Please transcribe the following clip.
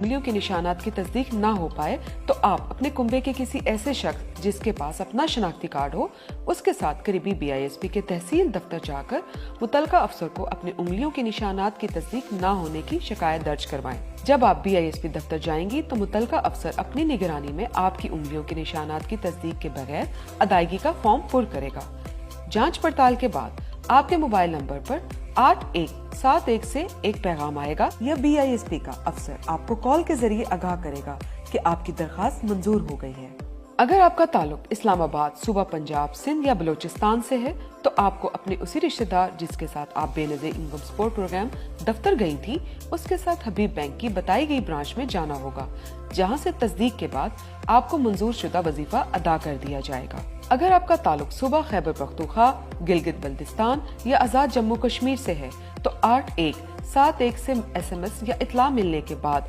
انگلیوں کے نشانات کی تصدیق نہ ہو پائے تو آپ اپنے کنبے کے کسی ایسے شخص جس کے پاس اپنا شناختی کارڈ ہو اس کے ساتھ قریبی BISP کے تحصیل دفتر جا کر متعلقہ افسر کو اپنے انگلیوں کے نشانات کی تصدیق نہ ہونے کی شکایت درج کروائیں۔ جب آپ BISP دفتر جائیں گی تو متعلقہ افسر اپنی نگرانی میں آپ کی انگلیوں کے نشانات کی تصدیق کے بغیر ادائیگی کا فارم پر کرے گا۔ جانچ پڑتال کے بعد آپ کے موبائل نمبر پر 8171 سے ایک پیغام آئے گا یا BISP کا افسر آپ کو کال کے ذریعے آگاہ کرے گا کہ آپ کی درخواست منظور ہو گئی ہے۔ اگر آپ کا تعلق اسلام آباد، صوبہ پنجاب، سندھ یا بلوچستان سے ہے تو آپ کو اپنے اسی رشتہ دار جس کے ساتھ آپ بے نظیر انکم سپورٹ پروگرام دفتر گئی تھی اس کے ساتھ حبیب بینک کی بتائی گئی برانچ میں جانا ہوگا، جہاں سے تصدیق کے بعد آپ کو منظور شدہ وظیفہ ادا کر دیا جائے گا۔ اگر آپ کا تعلق صوبہ خیبر پختونخوا، گلگت بلتستان یا آزاد جموں کشمیر سے ہے تو 8171 سے SMS یا اطلاع ملنے کے بعد